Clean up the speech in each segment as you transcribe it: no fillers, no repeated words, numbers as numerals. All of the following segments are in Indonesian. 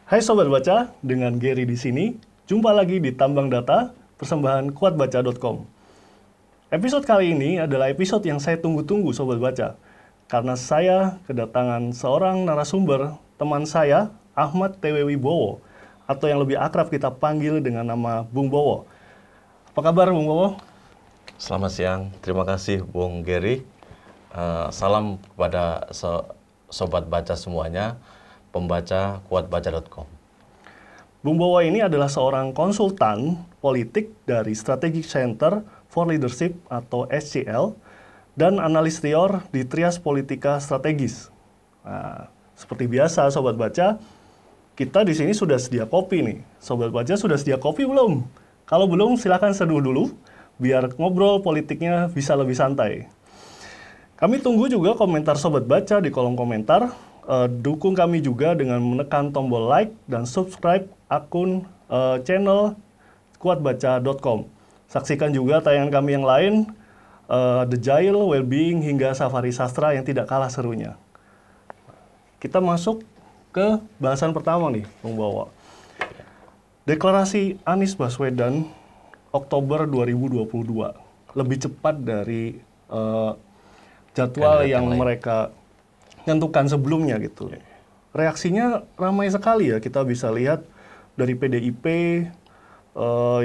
Hai Sobat Baca, dengan Gary di sini. Jumpa lagi di Tambang Data, persembahan kuatbaca.com. Episode kali ini adalah episode yang saya tunggu-tunggu Sobat Baca. Karena saya kedatangan seorang narasumber, teman saya, Ahmad T.W. Wibowo, atau yang lebih akrab kita panggil dengan nama Bung Bowo. Apa kabar Bung Bowo? Selamat siang, terima kasih Bung Gary. Salam kepada Sobat Baca semuanya, pembaca kuatbaca.com. Bung Bowo ini adalah seorang konsultan politik dari Strategic Center for Leadership atau SCL dan analis Rior di Trias Politika Strategis. Nah, seperti biasa Sobat Baca, kita di sini sudah sedia kopi nih. Sobat Baca sudah sedia kopi belum? Kalau belum silakan seduh dulu biar ngobrol politiknya bisa lebih santai. Kami tunggu juga komentar Sobat Baca di kolom komentar. Dukung kami juga dengan menekan tombol like dan subscribe akun channel kuatbaca.com. Saksikan juga tayangan kami yang lain, The Jail, Wellbeing, hingga Safari Sastra yang tidak kalah serunya. Kita masuk ke bahasan pertama nih, Bung Bowo. Deklarasi Anies Baswedan Oktober 2022 lebih cepat dari jadwal yang mereka tentukan sebelumnya gitu. Reaksinya ramai sekali ya, kita bisa lihat dari PDIP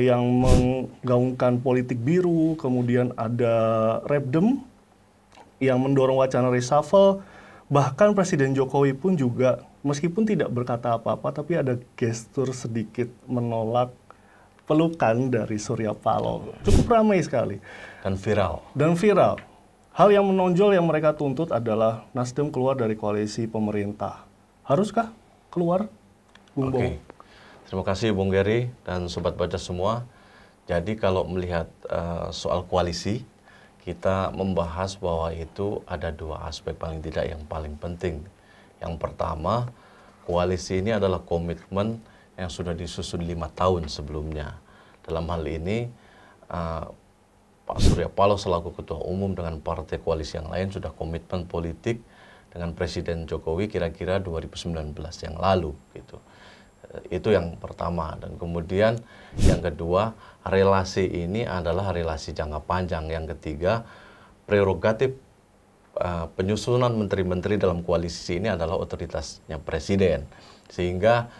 yang menggaungkan politik biru, kemudian ada Repdem yang mendorong wacana reshuffle, bahkan Presiden Jokowi pun juga meskipun tidak berkata apa-apa tapi ada gestur sedikit menolak pelukan dari Surya Paloh. Cukup ramai sekali. Dan viral. Hal yang menonjol yang mereka tuntut adalah Nasdem keluar dari koalisi pemerintah. Haruskah keluar, Bung Bowo? Terima kasih Bung Gary dan Sobat Baca semua. Jadi kalau melihat soal koalisi, kita membahas bahwa itu ada dua aspek paling tidak yang paling penting. Yang pertama, koalisi ini adalah komitmen yang sudah disusun 5 tahun sebelumnya. Dalam hal ini, Pak Surya Paloh selaku Ketua Umum dengan partai koalisi yang lain sudah komitmen politik dengan Presiden Jokowi kira-kira 2019 yang lalu gitu. Itu yang pertama. Dan kemudian yang kedua, relasi ini adalah relasi jangka panjang. Yang ketiga, prerogatif penyusunan menteri-menteri dalam koalisi ini adalah otoritasnya Presiden. Sehingga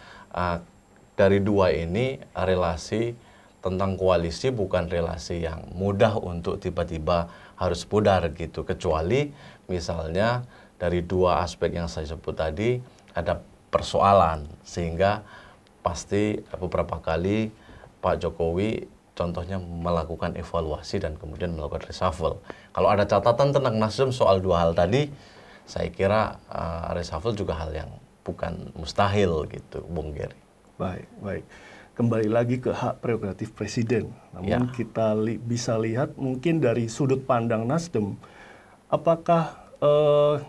dari dua ini relasi tentang koalisi bukan relasi yang mudah untuk tiba-tiba harus pudar gitu. Kecuali misalnya dari dua aspek yang saya sebut tadi ada persoalan. Sehingga pasti beberapa kali Pak Jokowi contohnya melakukan evaluasi dan kemudian melakukan reshuffle. Kalau ada catatan tentang Nasdem soal dua hal tadi, saya kira reshuffle juga hal yang bukan mustahil gitu, Bung Gary. Baik. Kembali lagi ke hak prerogatif Presiden. Namun kita bisa lihat mungkin dari sudut pandang Nasdem, apakah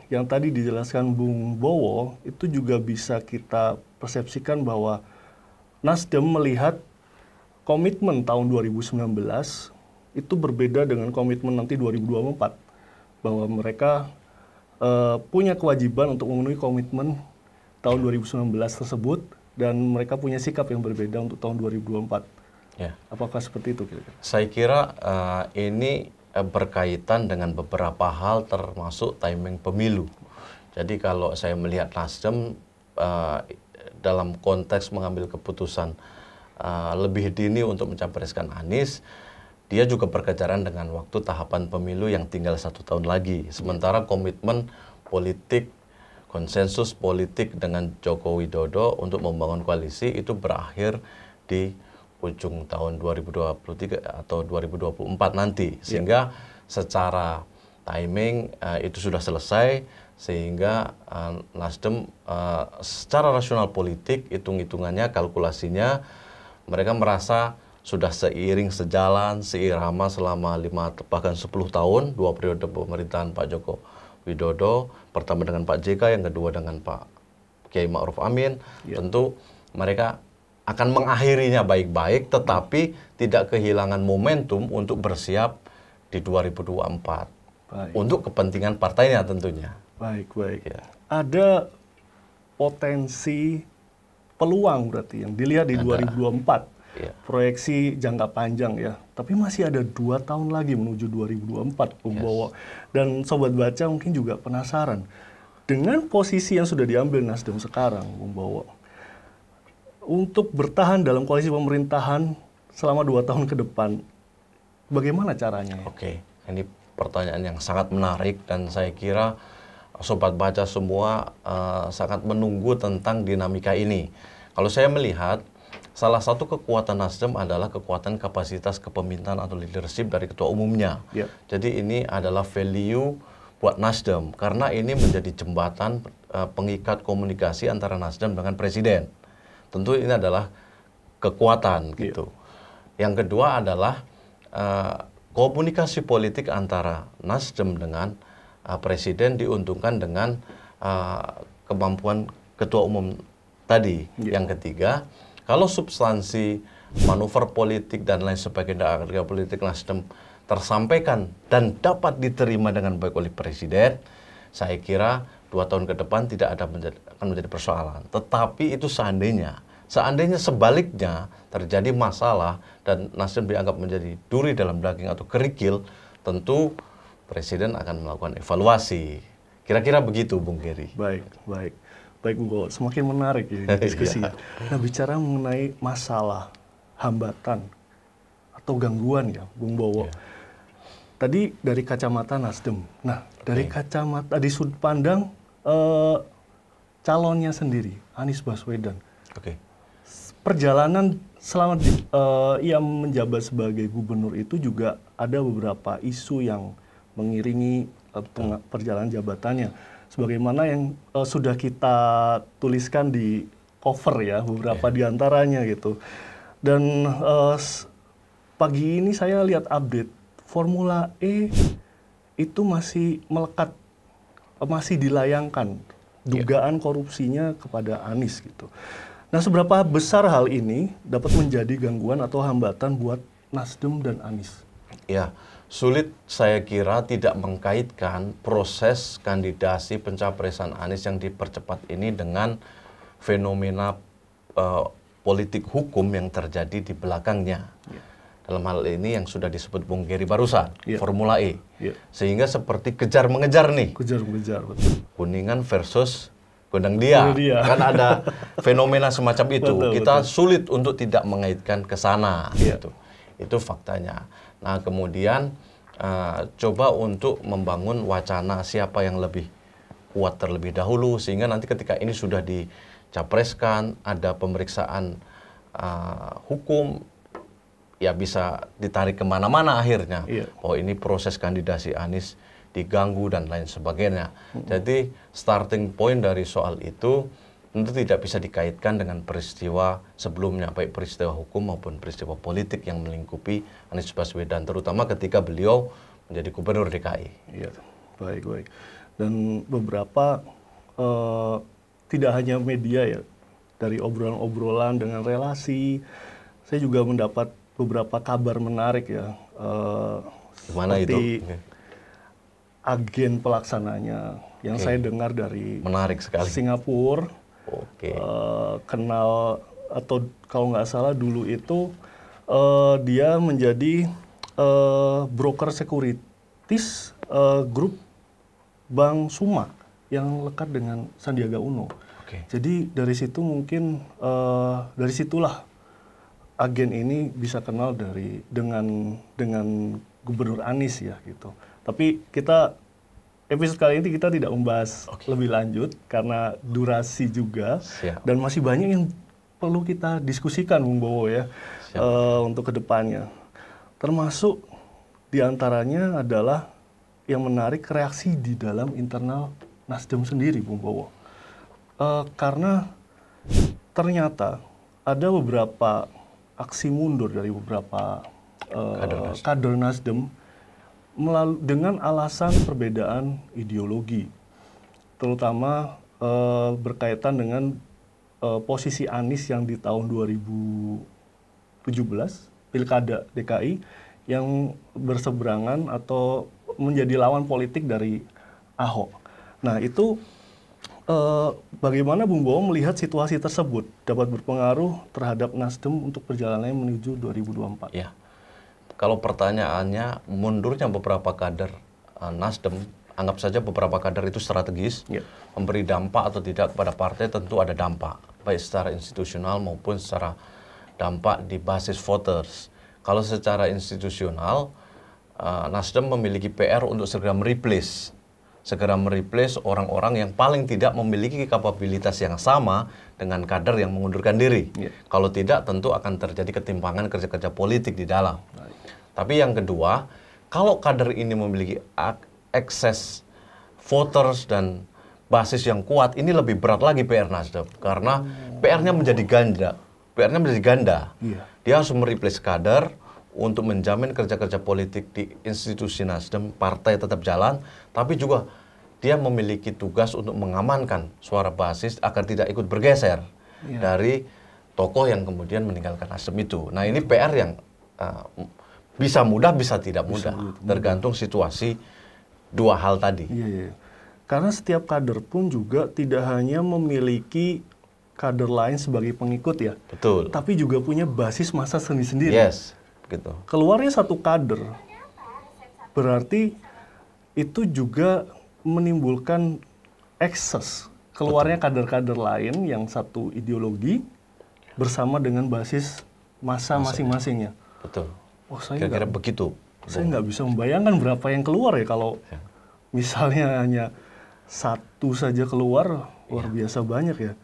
yang tadi dijelaskan Bung Bowo itu juga bisa kita persepsikan bahwa Nasdem melihat komitmen tahun 2019 itu berbeda dengan komitmen nanti 2024. Bahwa mereka punya kewajiban untuk memenuhi komitmen tahun 2019 tersebut, dan mereka punya sikap yang berbeda untuk tahun 2024. Ya. Apakah seperti itu kira-kira? Saya kira ini berkaitan dengan beberapa hal termasuk timing pemilu. Jadi kalau saya melihat Nasdem dalam konteks mengambil keputusan lebih dini untuk mencapreskan Anies, dia juga berkejaran dengan waktu tahapan pemilu yang tinggal 1 tahun lagi. Sementara komitmen politik, konsensus politik dengan Joko Widodo untuk membangun koalisi itu berakhir di ujung tahun 2023 atau 2024 nanti. Sehingga secara timing itu sudah selesai, sehingga Nasdem secara rasional politik, hitung-hitungannya, kalkulasinya, mereka merasa sudah seiring sejalan, seirama selama 5 bahkan 10 tahun, 2 periode pemerintahan Pak Joko Widodo, pertama dengan Pak JK, yang kedua dengan Pak Kiai Ma'ruf Amin. Tentu mereka akan mengakhirinya baik-baik, tetapi tidak kehilangan momentum untuk bersiap di 2024 untuk kepentingan partainya tentunya. Baik. Ya. Ada potensi peluang berarti yang dilihat di 2024. Iya. Proyeksi jangka panjang ya. Tapi masih ada 2 tahun lagi menuju 2024, Bung Bowo. Dan Sobat Baca mungkin juga penasaran. Dengan posisi yang sudah diambil Nasdem sekarang, Bung Bowo, untuk bertahan dalam koalisi pemerintahan selama 2 tahun ke depan, bagaimana caranya? Oke, ini pertanyaan yang sangat menarik dan saya kira Sobat Baca semua sangat menunggu tentang dinamika ini. Kalau saya melihat, salah satu kekuatan Nasdem adalah kekuatan kapasitas kepemimpinan atau leadership dari ketua umumnya. Yeah. Jadi ini adalah value buat Nasdem karena ini menjadi jembatan pengikat komunikasi antara Nasdem dengan presiden. Tentu ini adalah kekuatan gitu. Yang kedua adalah komunikasi politik antara Nasdem dengan presiden diuntungkan dengan kemampuan ketua umum tadi. Yang ketiga, kalau substansi manuver politik dan lain sebagainya harga politik Nasdem tersampaikan dan dapat diterima dengan baik oleh presiden, saya kira 2 tahun ke depan tidak akan menjadi persoalan. Tetapi itu seandainya sebaliknya terjadi masalah dan Nasdem dianggap menjadi duri dalam daging atau kerikil, tentu presiden akan melakukan evaluasi. Kira-kira begitu, Bung Geri. Baik, Bung Bowo. Semakin menarik ya diskusi. Nah, bicara mengenai masalah, hambatan, atau gangguan ya, Bung Bowo. Tadi dari kacamata Nasdem. Nah, dari kacamata, di sudut pandang calonnya sendiri, Anies Baswedan. Perjalanan selama ia menjabat sebagai gubernur itu juga ada beberapa isu yang mengiringi perjalanan jabatannya. Sebagaimana yang sudah kita tuliskan di cover ya, beberapa diantaranya gitu. Dan pagi ini saya lihat update, Formula E itu masih melekat, masih dilayangkan dugaan korupsinya kepada Anies gitu. Nah, seberapa besar hal ini dapat menjadi gangguan atau hambatan buat Nasdem dan Anies? Ya, sulit saya kira tidak mengkaitkan proses kandidasi pencapresan Anies yang dipercepat ini dengan fenomena politik hukum yang terjadi di belakangnya. Dalam hal ini yang sudah disebut Bung Geri barusan, Formula E. Sehingga seperti kejar-mengejar nih. Kejar-mengejar, betul. Kuningan versus gondang dia. Kan ada fenomena semacam itu. Kita sulit untuk tidak mengaitkan ke sana. Gitu. Itu faktanya. Nah, kemudian coba untuk membangun wacana siapa yang lebih kuat terlebih dahulu, sehingga nanti ketika ini sudah dicapreskan, ada pemeriksaan hukum, ya bisa ditarik kemana-mana akhirnya. Oh, ini proses kandidasi Anies diganggu dan lain sebagainya. Jadi starting point dari soal itu tentu tidak bisa dikaitkan dengan peristiwa sebelumnya, baik peristiwa hukum maupun peristiwa politik yang melingkupi Anies Baswedan, terutama ketika beliau menjadi gubernur DKI. Iya, baik. Dan beberapa, tidak hanya media ya, dari obrolan-obrolan dengan relasi, saya juga mendapat beberapa kabar menarik ya. Gimana itu? Agen pelaksananya yang saya dengar dari menarik sekali. Singapura. Kenal, atau kalau nggak salah dulu itu dia menjadi broker sekuritis grup Bank Suma yang lekat dengan Sandiaga Uno. Jadi dari situ mungkin dari situlah agen ini bisa kenal dengan Gubernur Anies ya gitu. Tapi episode kali ini kita tidak membahas lebih lanjut karena durasi juga. Dan masih banyak yang perlu kita diskusikan, Bung Bowo ya, untuk kedepannya. Termasuk diantaranya adalah yang menarik reaksi di dalam internal Nasdem sendiri, Bung Bowo. Karena ternyata ada beberapa aksi mundur dari beberapa kader Nasdem dengan alasan perbedaan ideologi, terutama berkaitan dengan posisi Anies yang di tahun 2017 Pilkada DKI yang berseberangan atau menjadi lawan politik dari Ahok. Nah, itu bagaimana Bung Bowo melihat situasi tersebut dapat berpengaruh terhadap Nasdem untuk perjalanannya menuju 2024? Ya, kalau pertanyaannya mundurnya beberapa kader Nasdem, anggap saja beberapa kader itu strategis, memberi dampak atau tidak kepada partai, tentu ada dampak, baik secara institusional maupun secara dampak di basis voters. Kalau secara institusional, Nasdem memiliki PR untuk segera mereplace orang-orang yang paling tidak memiliki kapabilitas yang sama dengan kader yang mengundurkan diri. Kalau tidak, tentu akan terjadi ketimpangan kerja-kerja politik di dalam. Tapi yang kedua, kalau kader ini memiliki akses voters dan basis yang kuat, ini lebih berat lagi PR Nasdem. Karena PR-nya menjadi ganda. Dia harus mereplace kader untuk menjamin kerja-kerja politik di institusi Nasdem, partai tetap jalan, tapi juga dia memiliki tugas untuk mengamankan suara basis agar tidak ikut bergeser dari tokoh yang kemudian meninggalkan Nasdem itu. Nah, ini PR yang bisa mudah, bisa tidak mudah, tergantung situasi dua hal tadi. Karena setiap kader pun juga tidak hanya memiliki kader lain sebagai pengikut ya. Betul. Tapi juga punya basis massa sendiri-sendiri. Yes, gitu. Keluarnya satu kader, berarti itu juga menimbulkan ekses. Keluarnya kader-kader lain yang satu ideologi bersama dengan basis massa masing-masingnya. Betul. Oh, saya kira-kira begitu. Saya nggak bisa membayangkan berapa yang keluar ya kalau misalnya hanya satu saja keluar, luar biasa banyak ya.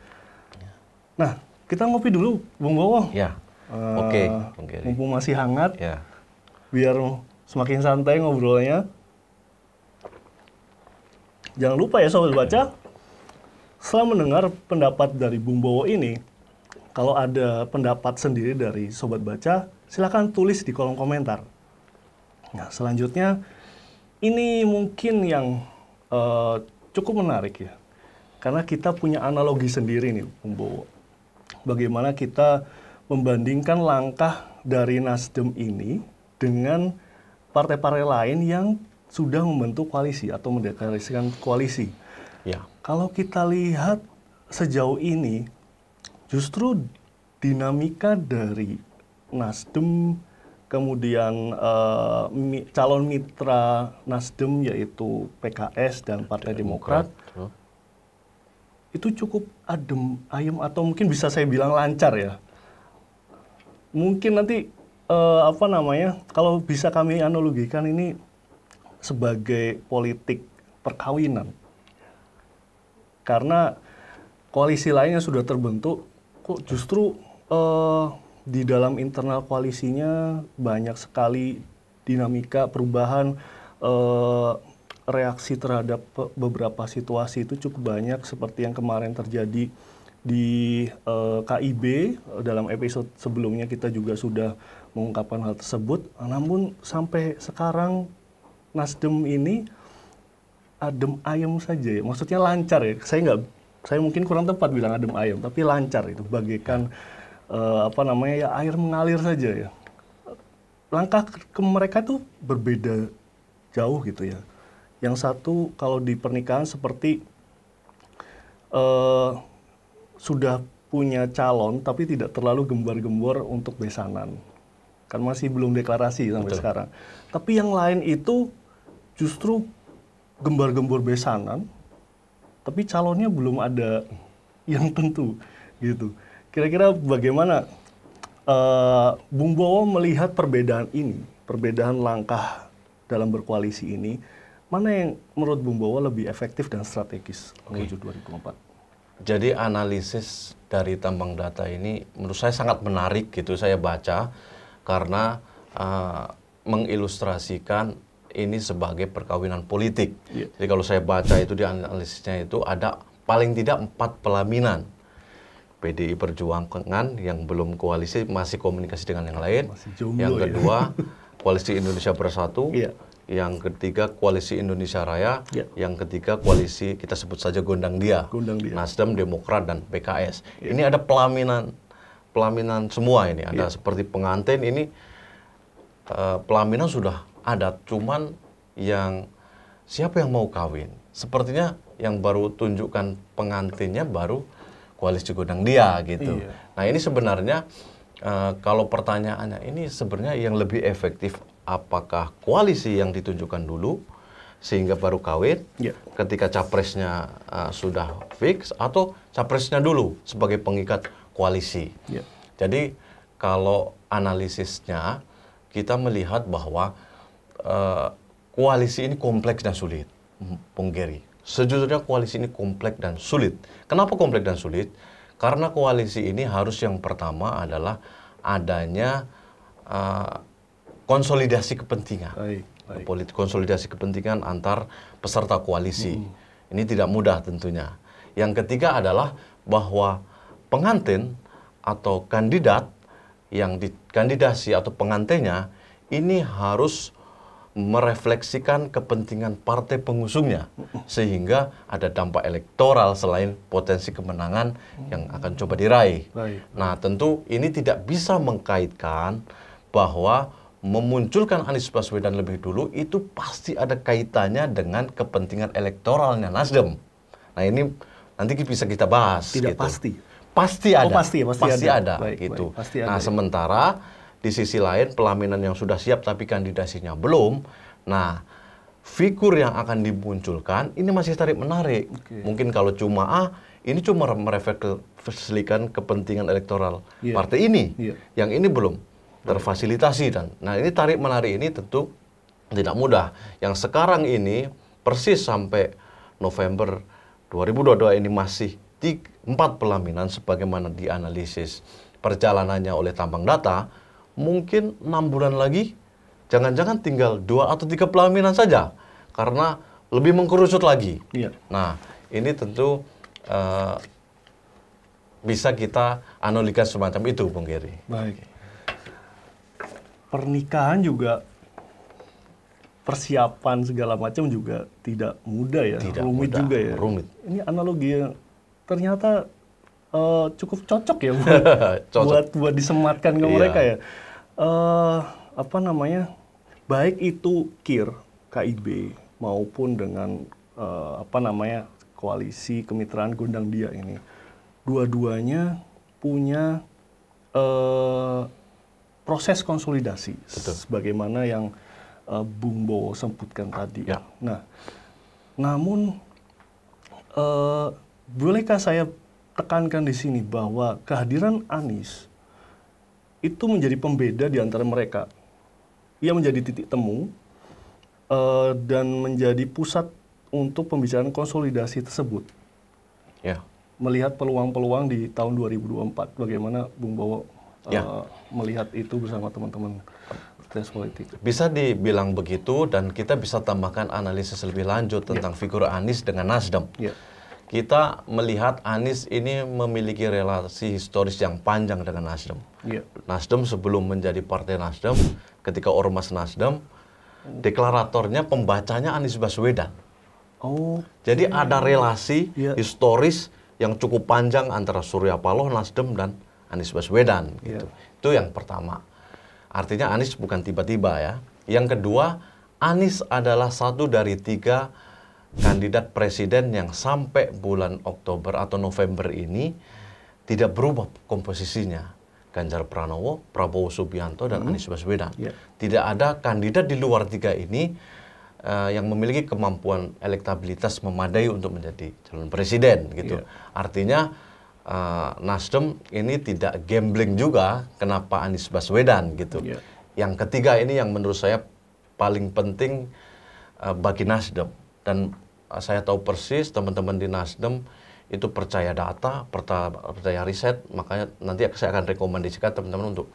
Nah, kita ngopi dulu, Bung Bowo. Ya, oke. Mumpung masih hangat, ya. Biar semakin santai ngobrolnya. Jangan lupa ya Sobat Baca, setelah mendengar pendapat dari Bung Bowo ini, kalau ada pendapat sendiri dari Sobat Baca, silakan tulis di kolom komentar. Nah, selanjutnya, ini mungkin yang cukup menarik ya. Karena kita punya analogi sendiri nih, Bung Bowo. Bagaimana kita membandingkan langkah dari Nasdem ini dengan partai-partai lain yang sudah membentuk koalisi atau mendeklarasikan koalisi. Ya. Kalau kita lihat sejauh ini, justru dinamika dari Nasdem, kemudian calon mitra Nasdem yaitu PKS dan Partai Demokrat, itu cukup adem, ayem, atau mungkin bisa saya bilang lancar ya. Mungkin nanti kalau bisa kami analogikan ini sebagai politik perkawinan. Karena koalisi lainnya sudah terbentuk, kok justru di dalam internal koalisinya banyak sekali dinamika perubahan, reaksi terhadap beberapa situasi itu cukup banyak, seperti yang kemarin terjadi di KIB. Dalam episode sebelumnya kita juga sudah mengungkapkan hal tersebut. Namun sampai sekarang Nasdem ini adem ayem saja ya. Maksudnya lancar ya. Saya mungkin kurang tepat bilang adem ayem, tapi lancar itu, bagaikan air mengalir saja ya. Langkah ke mereka tuh berbeda jauh gitu ya. Yang satu kalau di pernikahan seperti sudah punya calon tapi tidak terlalu gembar-gembor untuk besanan. Kan masih belum deklarasi sampai sekarang. Tapi yang lain itu justru gembar-gembor besanan, tapi calonnya belum ada yang tentu gitu. Kira-kira bagaimana Bung Bowo melihat perbedaan ini, perbedaan langkah dalam berkoalisi ini, mana yang menurut Bung Bowo lebih efektif dan strategis menuju 2024? Jadi analisis dari tambang data ini menurut saya sangat menarik gitu saya baca, karena mengilustrasikan ini sebagai perkawinan politik. Jadi kalau saya baca itu di analisisnya itu ada paling tidak 4 pelaminan. PDI Perjuangan yang belum koalisi masih komunikasi dengan yang lain. Yang kedua Koalisi Indonesia Bersatu. Yang ketiga Koalisi Indonesia Raya. Yang ketiga koalisi kita sebut saja Gondang Dia. Nasdem, Demokrat dan PKS. Ini ada pelaminan semua ini. Ada seperti pengantin ini pelaminan sudah ada, cuman yang siapa yang mau kawin? Sepertinya yang baru tunjukkan pengantinnya baru koalisi gondang dia gitu. Iya. Nah ini sebenarnya kalau pertanyaannya ini sebenarnya yang lebih efektif apakah koalisi yang ditunjukkan dulu sehingga baru kawin ketika capresnya sudah fix atau capresnya dulu sebagai pengikat koalisi. Jadi kalau analisisnya kita melihat bahwa koalisi ini kompleks dan sulit, Bung Gary. Sejujurnya koalisi ini kompleks dan sulit. Kenapa kompleks dan sulit? Karena koalisi ini harus yang pertama adalah adanya konsolidasi kepentingan. Konsolidasi kepentingan antar peserta koalisi. Ini tidak mudah tentunya. Yang ketiga adalah bahwa pengantin atau kandidat yang dikandidasi atau pengantinnya ini harus merefleksikan kepentingan partai pengusungnya sehingga ada dampak elektoral selain potensi kemenangan yang akan coba diraih. Nah, tentu ini tidak bisa mengkaitkan bahwa memunculkan Anies Baswedan lebih dulu itu pasti ada kaitannya dengan kepentingan elektoralnya Nasdem. Nah, ini nanti bisa kita bahas. Tidak gitu. pasti. Pasti ada. Pasti ada. Gitu. Pasti ada. Nah, sementara di sisi lain pelaminan yang sudah siap tapi kandidasinya belum. Nah, figur yang akan dimunculkan ini masih tarik menarik. Mungkin kalau cuma ini cuma merefleksikan kepentingan elektoral partai ini. Yang ini belum terfasilitasi dan nah ini tarik menarik ini tentu tidak mudah. Yang sekarang ini persis sampai November 2022 ini masih 4 pelaminan sebagaimana dianalisis perjalanannya oleh Tambang Data. Mungkin 6 bulan lagi jangan-jangan tinggal 2 atau 3 pelaminan saja karena lebih mengkerucut lagi. Nah, ini tentu bisa kita analikan semacam itu, Bung Gary. Baik. Pernikahan juga persiapan segala macam juga tidak mudah ya, rumit juga ya. Rumit. Ini analogi yang ternyata cukup cocok ya buat disematkan ke mereka ya. Apa namanya? Baik itu KIB maupun dengan koalisi kemitraan Gondang Dia ini, dua-duanya punya proses konsolidasi, sebagaimana yang Bung Bowo sebutkan tadi. Nah, namun bolehkah saya tekankan di sini bahwa kehadiran Anies itu menjadi pembeda di antara mereka. Ia menjadi titik temu dan menjadi pusat untuk pembicaraan konsolidasi tersebut. Melihat peluang-peluang di tahun 2024, bagaimana Bung Bowo melihat itu bersama teman-teman politik? Bisa dibilang begitu dan kita bisa tambahkan analisis lebih lanjut tentang figur Anies dengan Nasdem. Kita melihat Anies ini memiliki relasi historis yang panjang dengan Nasdem. Nasdem sebelum menjadi partai Nasdem, ketika Ormas Nasdem, deklaratornya pembacanya Anies Baswedan. Jadi ada relasi historis yang cukup panjang antara Surya Paloh, Nasdem, dan Anies Baswedan. Gitu. Itu yang pertama. Artinya Anies bukan tiba-tiba ya. Yang kedua, Anies adalah satu dari 3 kandidat presiden yang sampai bulan Oktober atau November ini tidak berubah komposisinya. Ganjar Pranowo, Prabowo Subianto, dan Anies Baswedan. Tidak ada kandidat di luar 3 ini yang memiliki kemampuan elektabilitas memadai untuk menjadi calon presiden. Gitu. Artinya Nasdem ini tidak gambling juga kenapa Anies Baswedan gitu. Yang ketiga ini yang menurut saya paling penting bagi Nasdem, dan saya tahu persis teman-teman di Nasdem itu percaya data, percaya riset, makanya nanti saya akan rekomendasikan teman-teman untuk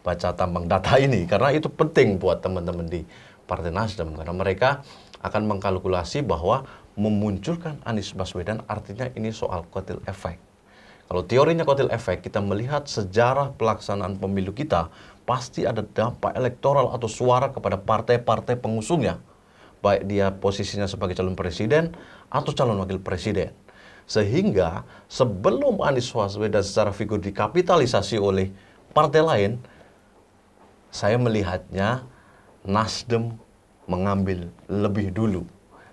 baca Tambang Data ini karena itu penting buat teman-teman di Partai Nasdem karena mereka akan mengkalkulasi bahwa memunculkan Anies Baswedan artinya ini soal kotel efek. Kalau teorinya kotel efek, kita melihat sejarah pelaksanaan pemilu kita, pasti ada dampak elektoral atau suara kepada partai-partai pengusungnya. Baik dia posisinya sebagai calon presiden atau calon wakil presiden. Sehingga sebelum Anies Baswedan secara figur dikapitalisasi oleh partai lain, saya melihatnya Nasdem mengambil lebih dulu.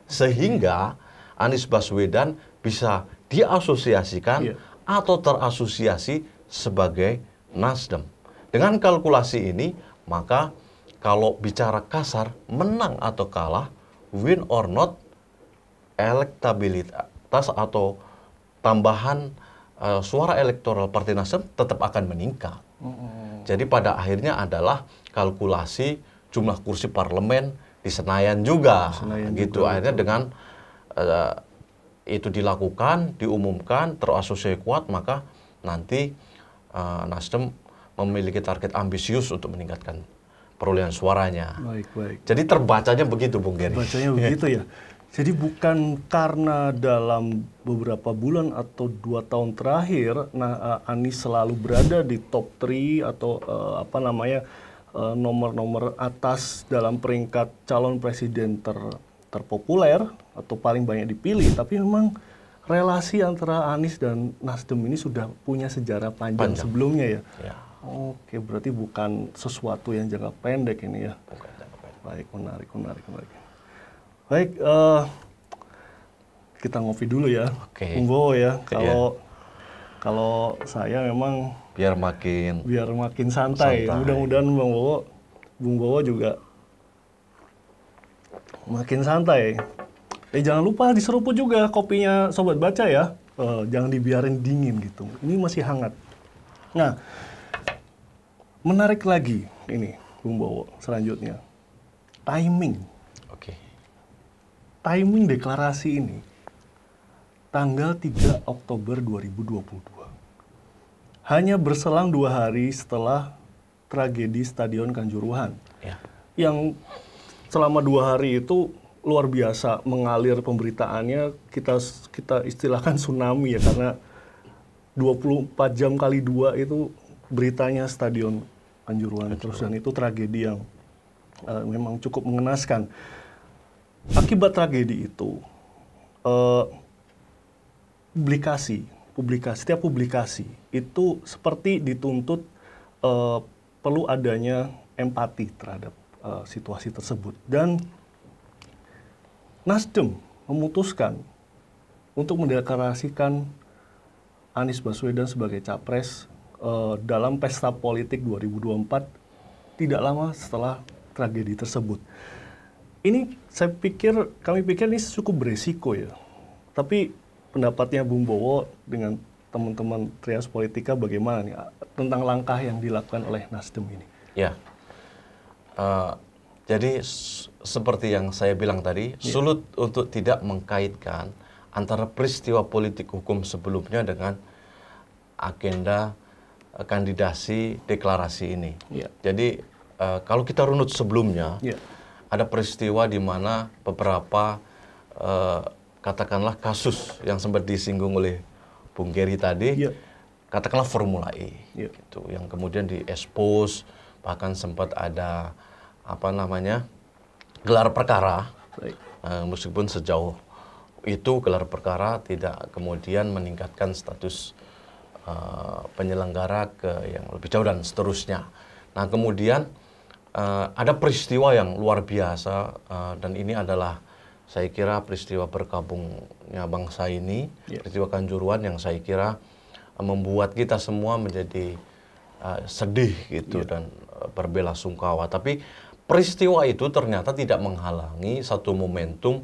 Sehingga Anies Baswedan bisa diasosiasikan atau terasosiasi sebagai Nasdem. Dengan kalkulasi ini, maka kalau bicara kasar, menang atau kalah, win or not, elektabilitas atau tambahan suara elektoral Partai Nasdem tetap akan meningkat. Jadi pada akhirnya adalah kalkulasi jumlah kursi parlemen di Senayan juga, gitu. Akhirnya dengan itu dilakukan, diumumkan, terasosiasi kuat, maka nanti Nasdem memiliki target ambisius untuk meningkatkan perolehan suaranya. Baik. Jadi terbacanya begitu, Bung Geri. Bacanya begitu ya. Jadi bukan karena dalam beberapa bulan atau 2 tahun terakhir, Anies selalu berada di top 3 atau nomor-nomor atas dalam peringkat calon presiden terpopuler atau paling banyak dipilih, tapi memang relasi antara Anies dan Nasdem ini sudah punya sejarah panjang. Sebelumnya ya. Oke, berarti bukan sesuatu yang jangka pendek ini ya. Bukan jangka pendek. Baik, menarik. Baik, kita ngopi dulu ya, Bung Bowo ya. Kalau saya memang biar makin santai. Mudah-mudahan Bung Bowo juga makin santai. Jangan lupa diseruput juga kopinya Sobat Baca ya. Jangan dibiarin dingin gitu. Ini masih hangat. Nah, menarik lagi ini, Bung Bowo, selanjutnya. Timing. Timing deklarasi ini tanggal 3 Oktober 2022. Hanya berselang 2 hari setelah tragedi Stadion Kanjuruhan. Yang selama 2 hari itu luar biasa mengalir pemberitaannya, kita istilahkan tsunami ya, karena 24 jam kali 2 itu beritanya Stadion Kanjuruhan terus, dan itu tragedi yang memang cukup mengenaskan. Akibat tragedi itu, setiap publikasi itu seperti dituntut perlu adanya empati terhadap situasi tersebut. Dan Nasdem memutuskan untuk mendeklarasikan Anies Baswedan sebagai capres dalam pesta politik 2024 tidak lama setelah tragedi tersebut. Ini kami pikir ini cukup beresiko ya. Tapi pendapatnya Bung Bowo dengan teman-teman Trias Politika bagaimana nih tentang langkah yang dilakukan oleh Nasdem ini? Ya, jadi seperti yang saya bilang tadi, sulit untuk tidak mengkaitkan antara peristiwa politik hukum sebelumnya dengan agenda kandidasi deklarasi ini. Jadi kalau kita runut sebelumnya, ada peristiwa di mana beberapa katakanlah kasus yang sempat disinggung oleh Bung Geri tadi, katakanlah Formula E, gitu, yang kemudian diekspos, bahkan sempat ada gelar perkara, meskipun sejauh itu gelar perkara tidak kemudian meningkatkan status penyelenggara ke yang lebih jauh dan seterusnya. Nah kemudian ada peristiwa yang luar biasa, dan ini adalah saya kira peristiwa berkabungnya bangsa ini, peristiwa Kanjuruhan yang saya kira membuat kita semua menjadi sedih gitu dan berbelasungkawa. Tapi peristiwa itu ternyata tidak menghalangi satu momentum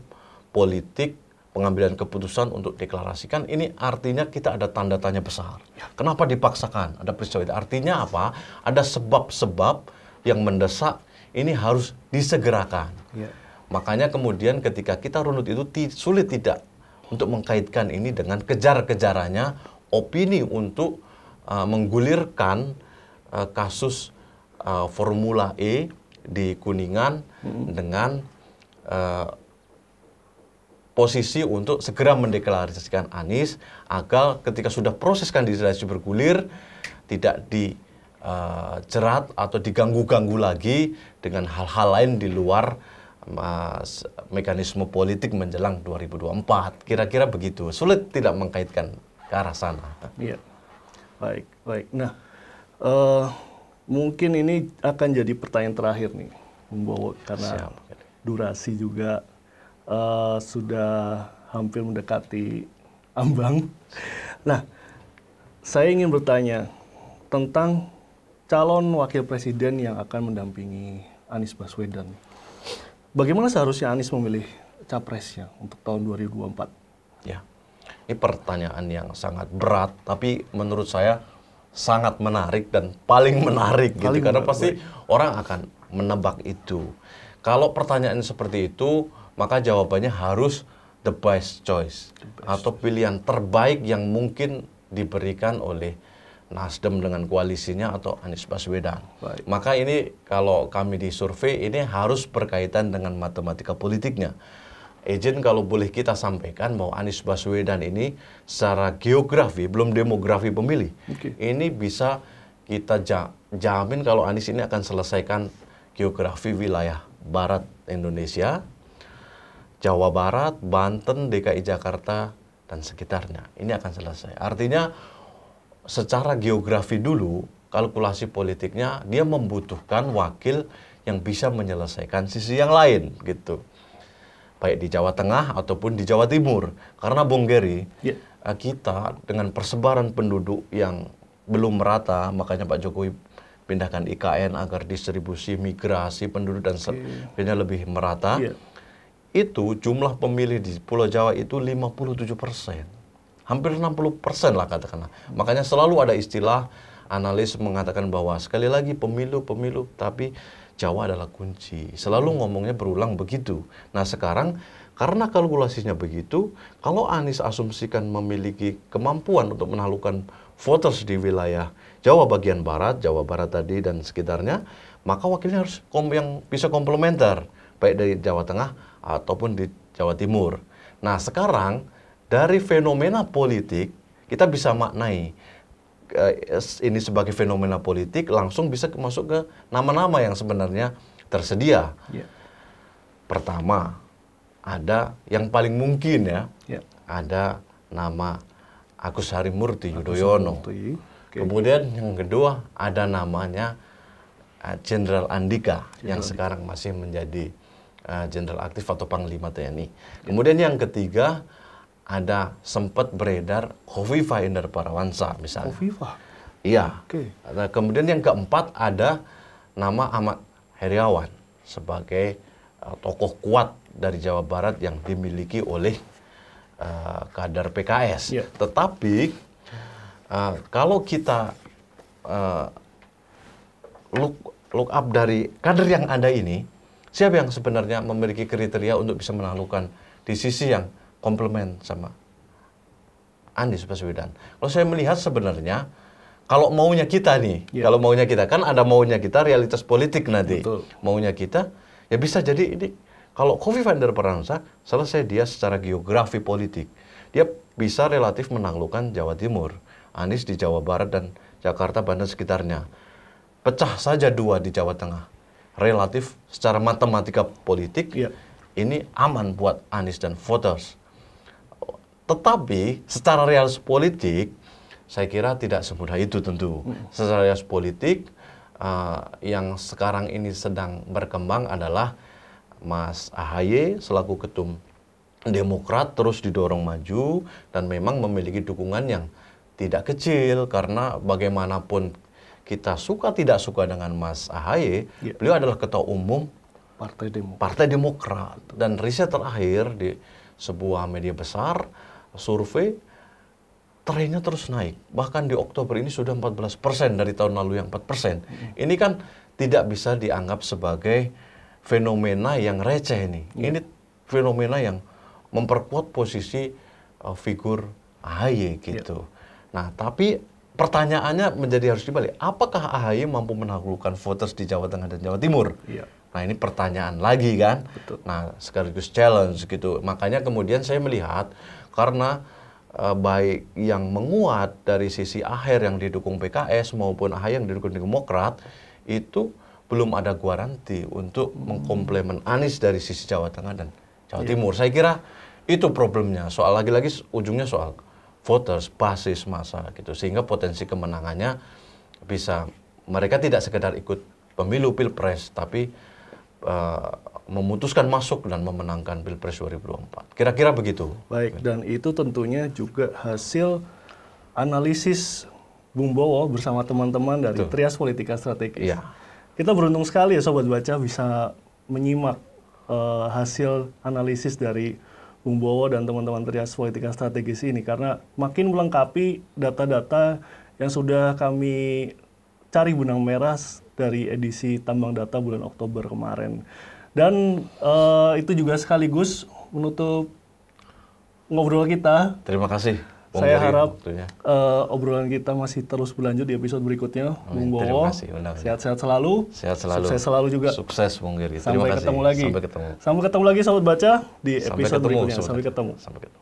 politik pengambilan keputusan untuk deklarasikan. Ini artinya kita ada tanda tanya besar. Kenapa dipaksakan ada peristiwa itu? Artinya apa? Ada sebab-sebab yang mendesak ini harus disegerakan. Makanya kemudian ketika kita runut itu sulit tidak untuk mengkaitkan ini dengan kejar-kejarannya opini untuk menggulirkan kasus Formula E di Kuningan dengan posisi untuk segera mendeklarasikan Anies agar ketika sudah proses kandidasi bergulir tidak dijerat atau diganggu-ganggu lagi dengan hal-hal lain di luar mekanisme politik menjelang 2024. Kira-kira begitu. Sulit tidak mengkaitkan ke arah sana. Iya. Baik. Nah, mungkin ini akan jadi pertanyaan terakhir nih, Bung Bowo, karena durasi juga sudah hampir mendekati ambang. Nah, saya ingin bertanya tentang calon wakil presiden yang akan mendampingi Anies Baswedan. Bagaimana seharusnya Anies memilih capresnya untuk tahun 2024? Ya, ini pertanyaan yang sangat berat, tapi menurut saya sangat menarik dan paling menarik gitu, karena pasti orang akan menebak itu. Kalau pertanyaan seperti itu, maka jawabannya harus the best choice atau pilihan terbaik yang mungkin diberikan oleh Nasdem dengan koalisinya atau Anies Baswedan. Baik. Maka ini kalau kami di survei ini harus berkaitan dengan matematika politiknya. Izin kalau boleh kita sampaikan bahwa Anies Baswedan ini secara geografi, belum demografi pemilih, ini bisa kita jamin kalau Anies ini akan selesaikan geografi wilayah barat Indonesia, Jawa Barat, Banten, DKI Jakarta, dan sekitarnya. Ini akan selesai. Artinya secara geografi dulu, kalkulasi politiknya dia membutuhkan wakil yang bisa menyelesaikan sisi yang lain gitu. Baik di Jawa Tengah ataupun di Jawa Timur. Karena Bung Gary, kita dengan persebaran penduduk yang belum merata, makanya Pak Jokowi pindahkan IKN agar distribusi migrasi penduduk dan sebagainya lebih merata. Itu jumlah pemilih di Pulau Jawa itu 57%. Hampir 60% lah katakanlah. Makanya selalu ada istilah analis mengatakan bahwa sekali lagi pemilu, tapi Jawa adalah kunci. Selalu ngomongnya berulang begitu. Nah sekarang karena kalkulasinya begitu, kalau Anies asumsikan memiliki kemampuan untuk menaklukkan voters di wilayah Jawa bagian barat, Jawa Barat tadi dan sekitarnya, maka wakilnya harus yang bisa komplementer, baik dari Jawa Tengah ataupun di Jawa Timur. Nah sekarang dari fenomena politik kita bisa maknai ini sebagai fenomena politik, langsung bisa masuk ke nama-nama yang sebenarnya tersedia. Pertama, ada yang paling mungkin ada nama Agus Harimurti Yudhoyono. Kemudian yang kedua ada namanya Jenderal Andika yang sekarang masih menjadi Jenderal aktif atau Panglima TNI. Kemudian yang ketiga ada sempat beredar Khofifah Indar Parawansa misalnya. Khofifah? Iya. Nah, kemudian yang keempat ada nama Ahmad Heriawan sebagai tokoh kuat dari Jawa Barat yang dimiliki oleh kader PKS. Tetapi kalau kita look up dari kader yang ada ini, siapa yang sebenarnya memiliki kriteria untuk bisa menaklukkan di sisi yang komplement sama Anies Baswedan? Kalau saya melihat sebenarnya kalau maunya kita nih, kalau maunya kita kan ada maunya kita realitas politik nanti. Maunya kita ya bisa jadi ini kalau Khofifah Indar Parawansa selesai dia secara geografi politik. Dia bisa relatif menaklukkan Jawa Timur, Anies di Jawa Barat dan Jakarta, Banten sekitarnya. Pecah saja dua di Jawa Tengah. Relatif secara matematika politik ini aman buat Anies dan voters. Tetapi secara realitas politik, saya kira tidak semudah itu tentu. Secara realitas politik, yang sekarang ini sedang berkembang adalah Mas AHY selaku ketum Demokrat terus didorong maju dan memang memiliki dukungan yang tidak kecil karena bagaimanapun kita suka tidak suka dengan Mas AHY, beliau adalah ketua umum Partai Demokrat. Dan riset terakhir di sebuah media besar survei trennya terus naik. Bahkan di Oktober ini sudah 14% dari tahun lalu yang 4%. Ini kan tidak bisa dianggap sebagai fenomena yang receh ini. Ini fenomena yang memperkuat posisi figur AHY gitu. Nah, tapi pertanyaannya menjadi harus dibalik. Apakah AHY mampu menaklukkan voters di Jawa Tengah dan Jawa Timur? Nah, ini pertanyaan lagi kan. Nah, sekaligus challenge gitu. Makanya kemudian saya melihat karena baik yang menguat dari sisi akhir yang didukung PKS maupun AHY yang didukung Demokrat itu belum ada garansi untuk mengkomplement Anies dari sisi Jawa Tengah dan Jawa Timur. Saya kira itu problemnya. Soal lagi-lagi ujungnya soal voters, basis massa gitu. Sehingga potensi kemenangannya bisa mereka tidak sekedar ikut pemilu Pilpres tapi memutuskan masuk dan memenangkan Pilpres 2024. Kira-kira begitu. Baik, dan itu tentunya juga hasil analisis Bung Bowo bersama teman-teman dari Betul. Trias Politika Strategis. Iya. Kita beruntung sekali ya Sobat Baca bisa menyimak hasil analisis dari Bung Bowo dan teman-teman Trias Politika Strategis ini, karena makin melengkapi data-data yang sudah kami cari benang merah dari edisi Tambang Data bulan Oktober kemarin. Dan itu juga sekaligus menutup ngobrol kita. Terima kasih, Bung Saya Gary, harap waktunya. Obrolan kita masih terus berlanjut di episode berikutnya. Amin. Bung Terima Bowo, kasih undangannya. sehat-sehat selalu. Sehat selalu. Sukses selalu juga. Sukses, Bung Gary. Sampai Terima kasih. ketemu lagi. Sampai ketemu. Sampai ketemu lagi Sobat Baca di Sampai episode ketemu, berikutnya. Sobat. Sampai ketemu. Sampai ketemu.